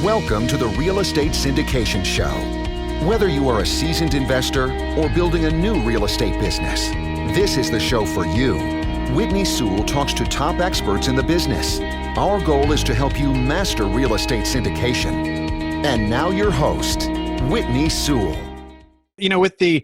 Welcome to the Real Estate Syndication Show. Whether you are a seasoned investor or building a new real estate business, this is the show for you. Whitney Sewell talks to top experts in the business. Our goal is to help you master real estate syndication. And now your host, Whitney Sewell. With the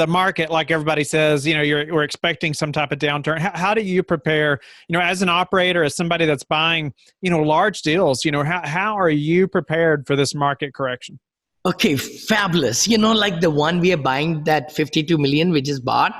market, like everybody says, we're expecting some type of downturn. How do you prepare, as an operator, as somebody that's buying, large deals, how are you prepared for this market correction? Okay, fabulous. Like the one we are buying, that 52 million we just bought,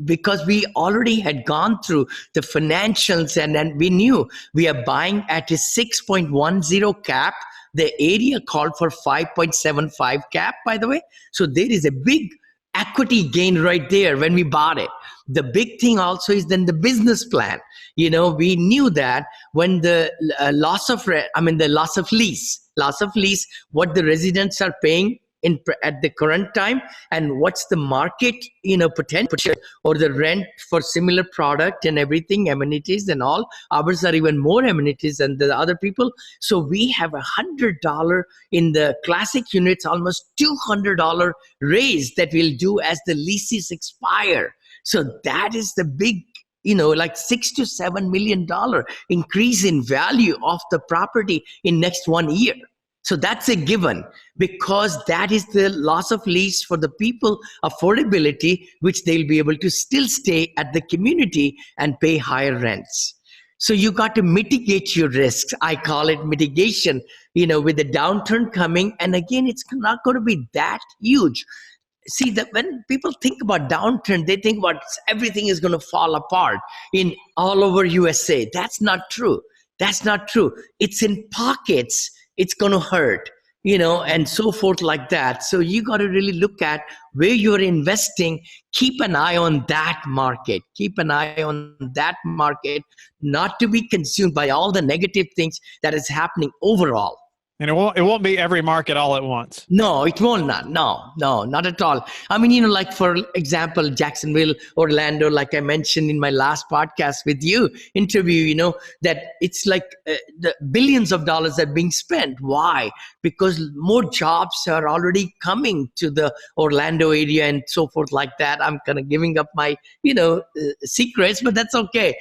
because we already had gone through the financials and then we knew we are buying at a 6.10 cap. The area called for 5.75 cap, by the way. So there is a big equity gain right there when we bought it. The big thing also is then the business plan. We knew that when the loss of lease, what the residents are paying at the current time, and what's the market, potential or the rent for similar product and everything, amenities and all. Ours are even more amenities than the other people. So we have $100 in the classic units, almost $200 raise that we'll do as the leases expire. So that is the big, like $6 to $7 million increase in value of the property in next 1 year. So that's a given, because that is the loss of lease for the people, affordability, which they'll be able to still stay at the community and pay higher rents. So you got to mitigate your risks. I call it mitigation, with the downturn coming. And again, it's not going to be that huge. See, that when people think about downturn, they think about everything is going to fall apart in all over USA. That's not true. That's not true. It's in pockets. It's going to hurt, and so forth like that. So you got to really look at where you're investing. Keep an eye on that market. Keep an eye on that market, not to be consumed by all the negative things that is happening overall. And it won't be every market all at once. No, it will not. No, not at all. I mean, like for example, Jacksonville, Orlando, like I mentioned in my last podcast with you interview, that it's like the billions of dollars are being spent. Why? Because more jobs are already coming to the Orlando area and so forth like that. I'm kind of giving up my, secrets, but that's okay.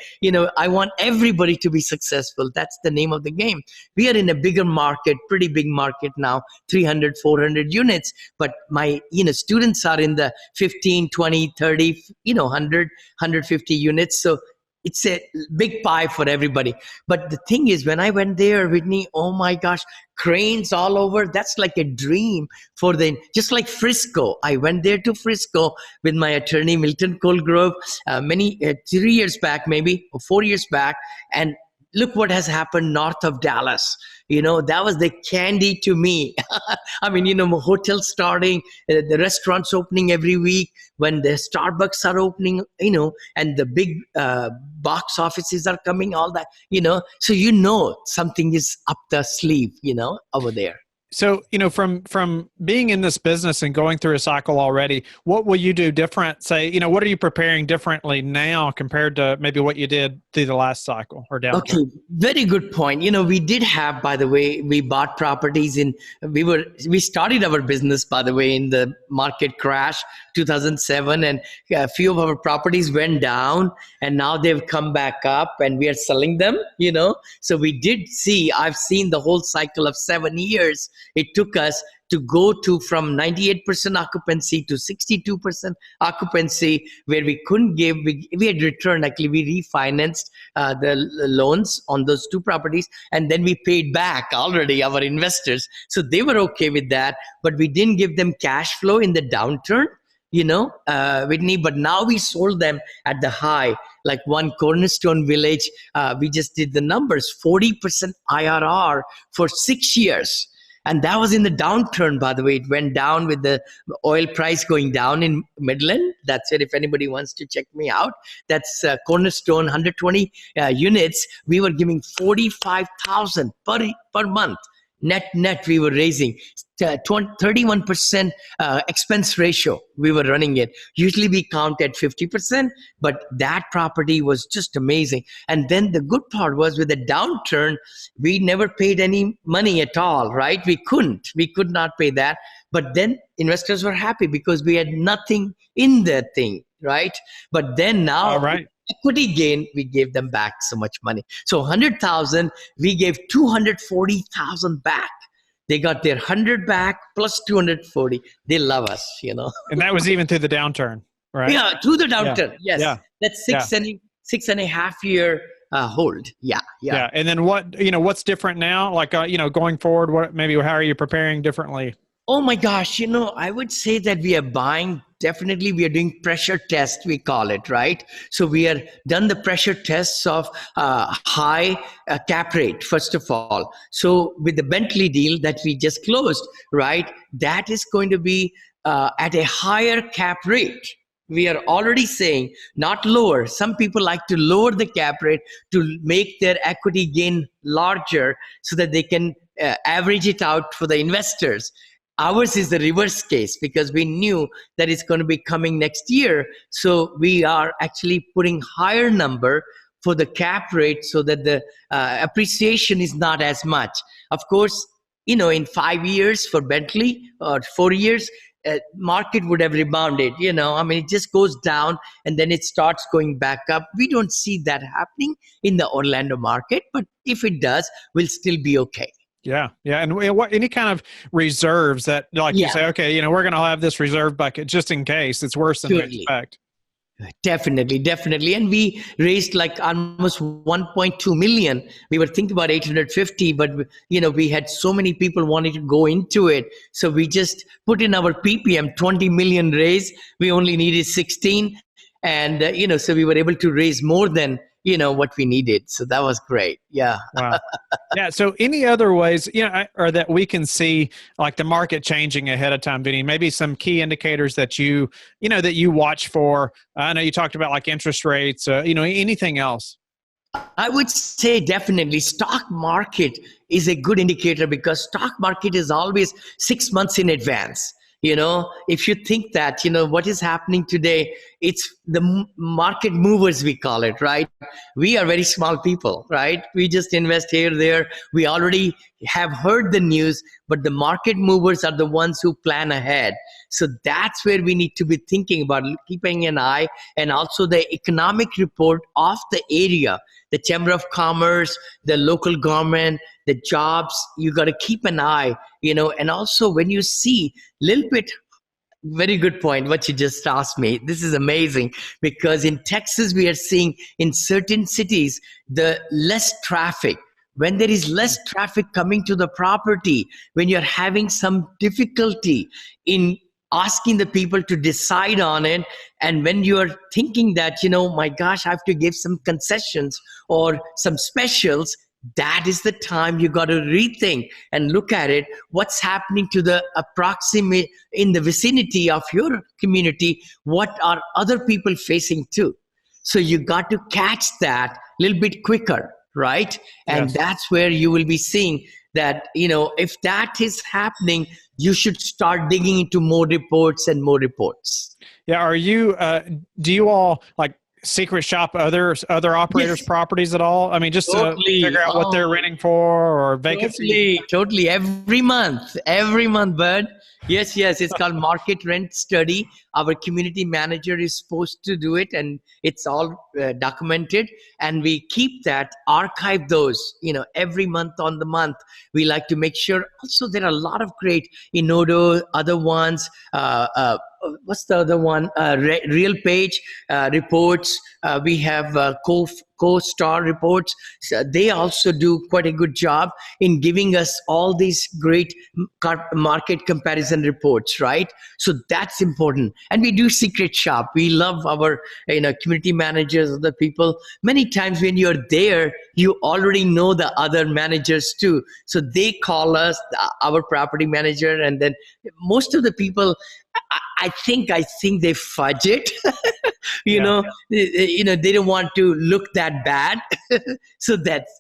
I want everybody to be successful. That's the name of the game. We are in a bigger market, pretty big market now, 300, 400 units. But my, students are in the 15, 20, 30, 100, 150 units. So it's a big pie for everybody. But the thing is, when I went there, Whitney, oh my gosh, cranes all over. That's like a dream for just like Frisco. I went there to Frisco with my attorney, Milton Colgrove, 3 years back, maybe, or 4 years back. And look what has happened north of Dallas. That was the candy to me. I mean, hotels starting, the restaurants opening every week, when the Starbucks are opening, and the big box offices are coming, all that, so something is up the sleeve, over there. So, from being in this business and going through a cycle already, what will you do different? Say, what are you preparing differently now compared to maybe what you did through the last cycle or downturn? Okay, very good point. We did have, by the way, we bought properties we started our business, by the way, in the market crash 2007, and a few of our properties went down, and now they've come back up, and we are selling them. So I've seen the whole cycle of 7 years. It took us to go from 98% occupancy to 62% occupancy, where we couldn't give, we had returned, actually we refinanced the loans on those two properties, and then we paid back already our investors. So they were okay with that, but we didn't give them cash flow in the downturn, Whitney, but now we sold them at the high, like one Cornerstone Village. We just did the numbers, 40% IRR for 6 years. And that was in the downturn, by the way. It went down with the oil price going down in Midland. That's it. If anybody wants to check me out, that's Cornerstone, 120 units. We were giving $45,000 per month. net we were raising 31% expense ratio we were running it. Usually we count at 50%, but that property was just amazing. And then the good part was, with the downturn, we never paid any money at all, right? We could not pay that. But then investors were happy because we had nothing in that thing, right? But then now, All right. equity gain, we gave them back so much money. So 100,000, we gave 240,000 back. They got their 100 back plus 240. They love us, And that was even through the downturn, right? Yeah, through the downturn. Yes. Yeah. That's six and a half year hold. Yeah. And then what's different now? Like, going forward, how are you preparing differently? Oh my gosh, I would say that we are buying, definitely we are doing pressure test, we call it, right? So we are done the pressure tests of high cap rate, first of all. So with the Bentley deal that we just closed, right, that is going to be at a higher cap rate. We are already saying not lower. Some people like to lower the cap rate to make their equity gain larger so that they can average it out for the investors. Ours is the reverse case because we knew that it's going to be coming next year. So we are actually putting higher number for the cap rate so that the appreciation is not as much. Of course, in 5 years for Bentley or 4 years, market would have rebounded. It just goes down and then it starts going back up. We don't see that happening in the Orlando market, but if it does, we'll still be okay. Yeah. And what any kind of reserves that, like you say, okay, we're going to have this reserve bucket just in case it's worse than we expect. Definitely. And we raised like almost 1.2 million. We were thinking about 850, but we had so many people wanting to go into it. So we just put in our PPM 20 million raise. We only needed 16. And, so we were able to raise more than what we needed. So that was great. Yeah. Wow. Yeah. So any other ways, or that we can see like the market changing ahead of time, Vinney, maybe some key indicators that you watch for. I know you talked about like interest rates, anything else. I would say definitely stock market is a good indicator because stock market is always 6 months in advance. If you think that, what is happening today, it's the market movers, we call it, right? We are very small people, right? We just invest here, there. We already have heard the news, but the market movers are the ones who plan ahead. So that's where we need to be thinking about, keeping an eye, and also the economic report of the area, the Chamber of Commerce, the local government, the jobs. You got to keep an eye, and also when you see little bit, very good point what you just asked me. This is amazing because in Texas we are seeing in certain cities the less traffic. When there is less traffic coming to the property, when you're having some difficulty in asking the people to decide on it, and when you're thinking that, my gosh, I have to give some concessions or some specials, that is the time you got to rethink and look at it. What's happening to the approximate in the vicinity of your community? What are other people facing too? So you got to catch that a little bit quicker, right? And that's where you will be seeing that, if that is happening, you should start digging into more reports and more reports. Yeah. Are you, do you all like secret shop other operators' properties at all? I mean, just to figure out what they're renting for or vacancy? Totally. Every month, bud. Yes. It's called market rent study. Our community manager is supposed to do it, and it's all documented. And we keep that, archive those, every month on the month. We like to make sure. Also, there are a lot of great Inodo, other ones. What's the other one? Real Page reports. We have Co-Star reports. So they also do quite a good job in giving us all these great market comparison reports, right? So that's important. And we do secret shop. We love our community managers, other people. Many times when you're there, you already know the other managers too. So they call us, our property manager, and then most of the people, I think they fudge it. you Yeah. know, they don't want to look that bad. So that's,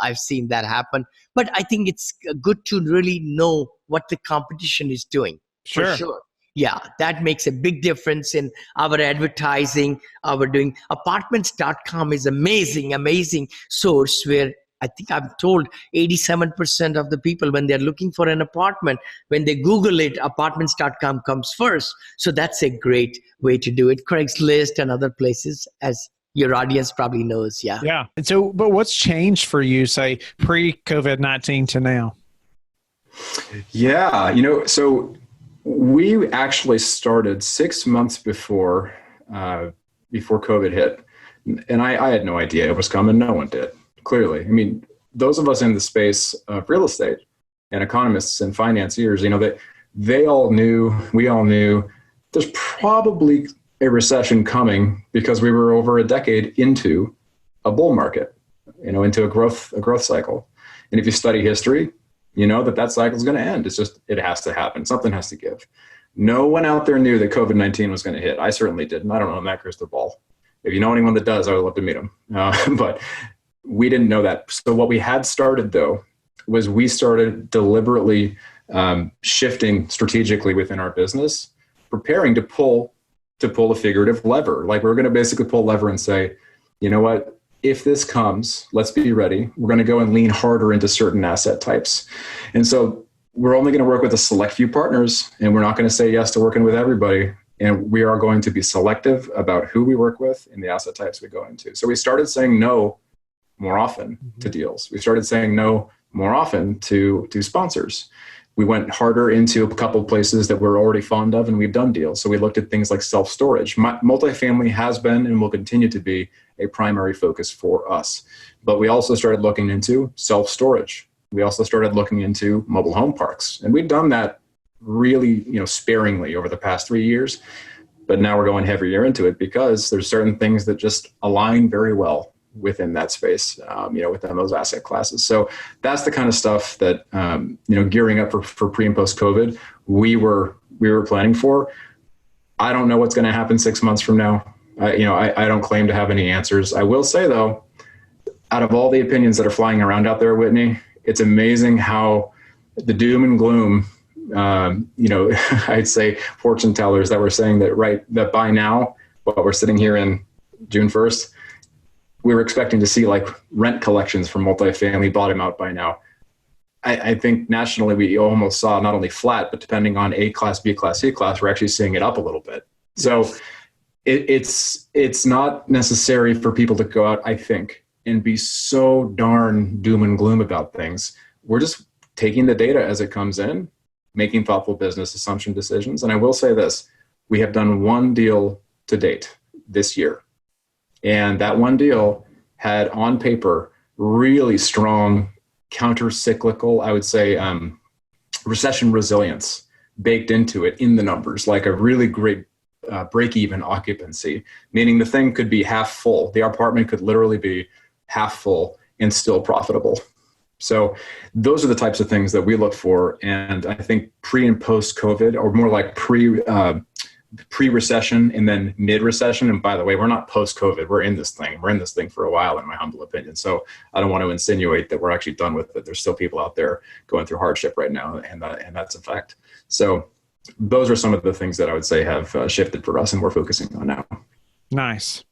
I've seen that happen. But I think it's good to really know what the competition is doing. For Sure. sure. Yeah, that makes a big difference in our advertising. Our doing apartments.com is amazing source where I think I'm told 87% of the people, when they're looking for an apartment, when they Google it, apartments.com comes first. So that's a great way to do it. Craigslist and other places, as your audience probably knows. Yeah. Yeah. And so, but what's changed for you, say, pre-COVID-19 to now? Yeah, so we actually started 6 months before COVID hit, and I had no idea it was coming. No one did. Clearly, I mean, those of us in the space of real estate and economists and financiers, that they all knew, we all knew, there's probably a recession coming because we were over a decade into a bull market, into a growth cycle. And if you study history, you know that cycle is going to end. It's just, it has to happen. Something has to give. No one out there knew that COVID-19 was going to hit. I certainly didn't. I don't know that crystal ball. If you know anyone that does, I would love to meet them. But we didn't know that. So what we had started, though, was we started deliberately shifting strategically within our business, preparing to pull a figurative lever. Like, we're going to basically pull a lever and say, you know what? If this comes, let's be ready. We're going to go and lean harder into certain asset types. And so we're only going to work with a select few partners, and we're not going to say yes to working with everybody. And we are going to be selective about who we work with and the asset types we go into. So we started saying no more often to deals. We started saying no more often to sponsors. We went harder into a couple of places that we're already fond of, and we've done deals. So we looked at things like self-storage. Multifamily has been and will continue to be a primary focus for us. But we also started looking into self-storage. We also started looking into mobile home parks. And we've done that really, sparingly over the past 3 years. But now we're going heavier into it because there's certain things that just align very well within that space, within those asset classes. So that's the kind of stuff that, gearing up for pre and post COVID, we were planning for. I don't know what's going to happen 6 months from now. I don't claim to have any answers. I will say, though, out of all the opinions that are flying around out there, Whitney, it's amazing how the doom and gloom, I'd say fortune tellers that were saying that by now, while we're sitting here in June 1st, we were expecting to see like rent collections from multifamily bottom out by now. I think nationally we almost saw not only flat, but depending on A class, B class, C class, we're actually seeing it up a little bit. So it's not necessary for people to go out, I think, and be so darn doom and gloom about things. We're just taking the data as it comes in, making thoughtful business assumption decisions. And I will say this, we have done one deal to date this year. And that one deal had on paper really strong counter-cyclical, I would say, recession resilience baked into it in the numbers, like a really great break-even occupancy, meaning the thing could be half full. The apartment could literally be half full and still profitable. So those are the types of things that we look for. And I think pre and post COVID, or more like pre-recession and then mid-recession. And by the way, we're not post-COVID. We're in this thing. We're in this thing for a while, in my humble opinion. So I don't want to insinuate that we're actually done with it. There's still people out there going through hardship right now, and that's a fact. So those are some of the things that I would say have shifted for us and we're focusing on now. Nice.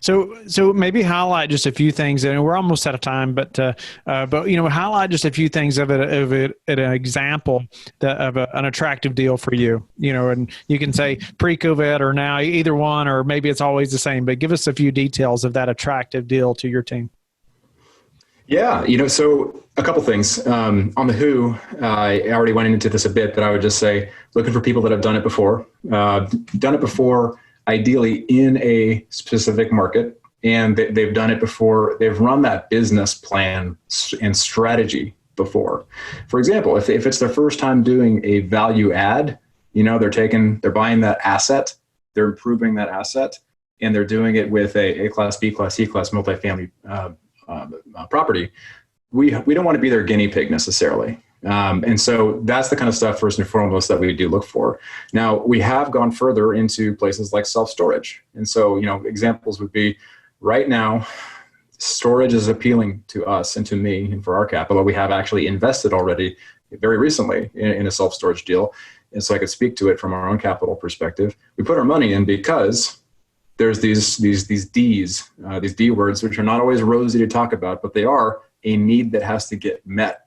So maybe highlight just a few things, and we're almost out of time, but highlight just a few things of an example of an attractive deal for you, and you can say pre-COVID or now, either one, or maybe it's always the same, but give us a few details of that attractive deal to your team. Yeah, so a couple things. On the who, I already went into this a bit, but I would just say looking for people that have done it before, ideally in a specific market, and they've done it buying they've run that business plan and strategy before. For example, if it's their first time doing a value add, they're buying that asset, they're improving that asset, and they're doing it with a class, B class, C class multifamily property. We don't want to be their guinea pig necessarily. And so that's the kind of stuff, first and foremost, that we do look for. Now, we have gone further into places like self-storage. And so, examples would be right now, storage is appealing to us and to me and for our capital. We have actually invested already very recently in a self-storage deal. And so I could speak to it from our own capital perspective. We put our money in because there's these D words, which are not always rosy to talk about, but they are a need that has to get met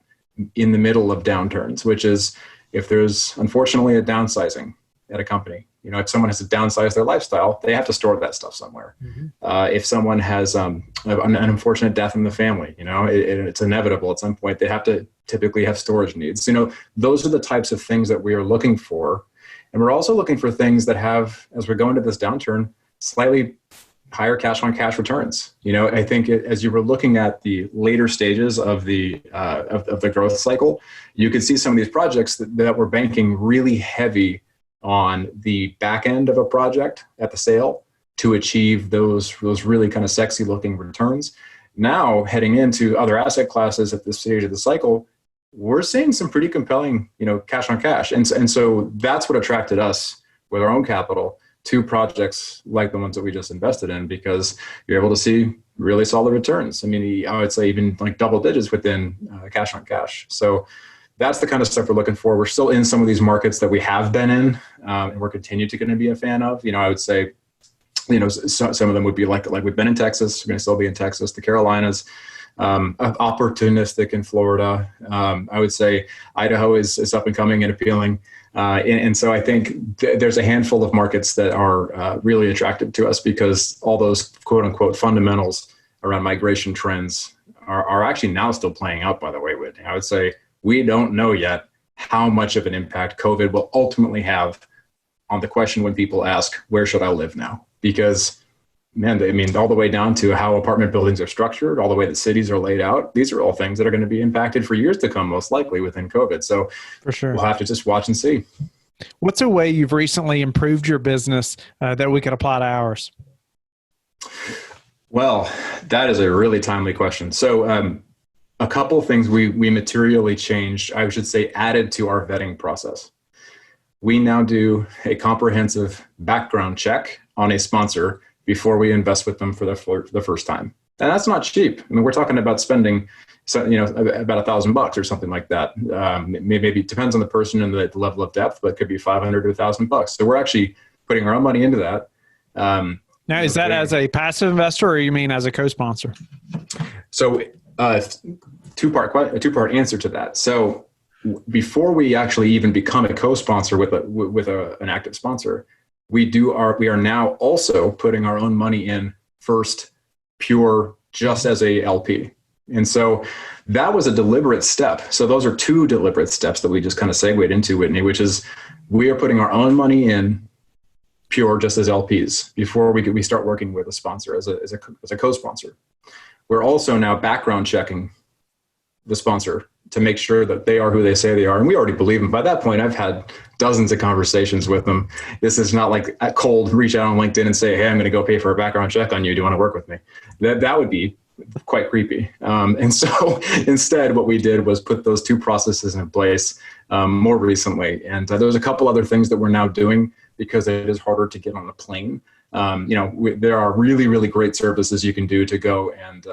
in the middle of downturns, which is if there's unfortunately a downsizing at a company. If someone has to downsize their lifestyle, they have to store that stuff somewhere. Mm-hmm. If someone has an unfortunate death in the family, it's inevitable at some point, they have to typically have storage needs. Those are the types of things that we are looking for. And we're also looking for things that have, as we go into this downturn, slightly higher cash on cash returns. I think as you were looking at the later stages of the growth cycle, you could see some of these projects that were banking really heavy on the back end of a project at the sale to achieve those really kind of sexy looking returns. Now heading into other asset classes at this stage of the cycle, we're seeing some pretty compelling, cash on cash. And so that's what attracted us with our own capital to projects like the ones that we just invested in, because you're able to see really solid returns. I mean, I would say even like double digits within cash on cash. So that's the kind of stuff we're looking for. We're still in some of these markets that we have been in, and we're continuing to going to be a fan of. I would say, some of them would be like we've been in Texas, we're going to still be in Texas, the Carolinas, opportunistic in Florida. I would say Idaho is up and coming and appealing. And so I think there's a handful of markets that are really attractive to us because all those quote unquote fundamentals around migration trends are actually now still playing out, by the way, Whitney. I would say we don't know yet how much of an impact COVID will ultimately have on the question when people ask, where should I live now? Because, man, all the way down to how apartment buildings are structured, all the way that cities are laid out, these are all things that are going to be impacted for years to come, most likely within COVID. So for sure, we'll have to just watch and see. What's a way you've recently improved your business that we could apply to ours? Well, that is a really timely question. So a couple of things we materially changed, I should say, added to our vetting process. We now do a comprehensive background check on a sponsor before we invest with them for the first time. And that's not cheap. I mean, we're talking about spending, about $1,000 or something like that. Maybe it depends on the person and the level of depth, but it could be $500 to $1,000. So we're actually putting our own money into that. Now, is that as a passive investor, or you mean as a co-sponsor? So, two-part answer to that. So, before we actually even become a co-sponsor with an active sponsor, we are now also putting our own money in first, pure, just as a LP. And so that was a deliberate step. So those are two deliberate steps that we just kind of segued into, Whitney, which is we are putting our own money in pure, just as LPs before we start working with a sponsor as a co-sponsor. We're also now background checking the sponsor to make sure that they are who they say they are. And we already believe them. By that point, I've had dozens of conversations with them. This is not like a cold reach out on LinkedIn and say, hey, I'm going to go pay for a background check on you. Do you want to work with me? That would be quite creepy. And so instead, what we did was put those two processes in place more recently. And there's a couple other things that we're now doing because it is harder to get on a plane. There are really, really great services you can do to go and,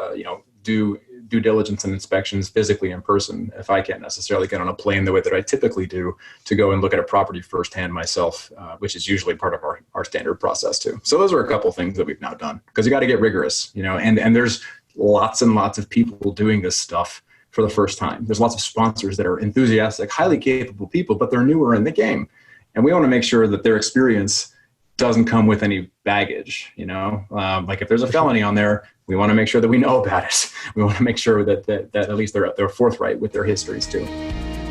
do due diligence and inspections physically in person if I can't necessarily get on a plane the way that I typically do to go and look at a property firsthand myself, which is usually part of our standard process too. So those are a couple of things that we've now done because you got to get rigorous, and there's lots and lots of people doing this stuff for the first time. There's lots of sponsors that are enthusiastic, highly capable people, but they're newer in the game. And we want to make sure that their experience doesn't come with any baggage, like if there's a felony on there, we want to make sure that we know about it. We want to make sure that at least they're forthright with their histories too.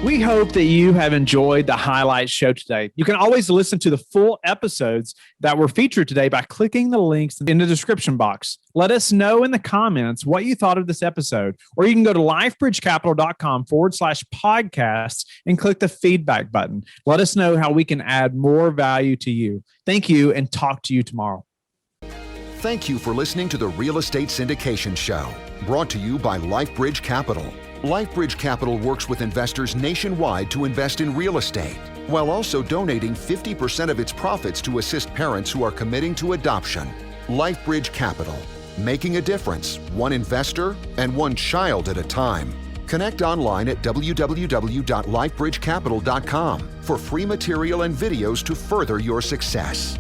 We hope that you have enjoyed the highlight show today. You can always listen to the full episodes that were featured today by clicking the links in the description box. Let us know in the comments what you thought of this episode, or you can go to lifebridgecapital.com/podcasts and click the feedback button. Let us know how we can add more value to you. Thank you, and talk to you tomorrow. Thank you for listening to the Real Estate Syndication Show, brought to you by LifeBridge Capital. LifeBridge Capital works with investors nationwide to invest in real estate, while also donating 50% of its profits to assist parents who are committing to adoption. LifeBridge Capital, making a difference, one investor and one child at a time. Connect online at www.lifebridgecapital.com for free material and videos to further your success.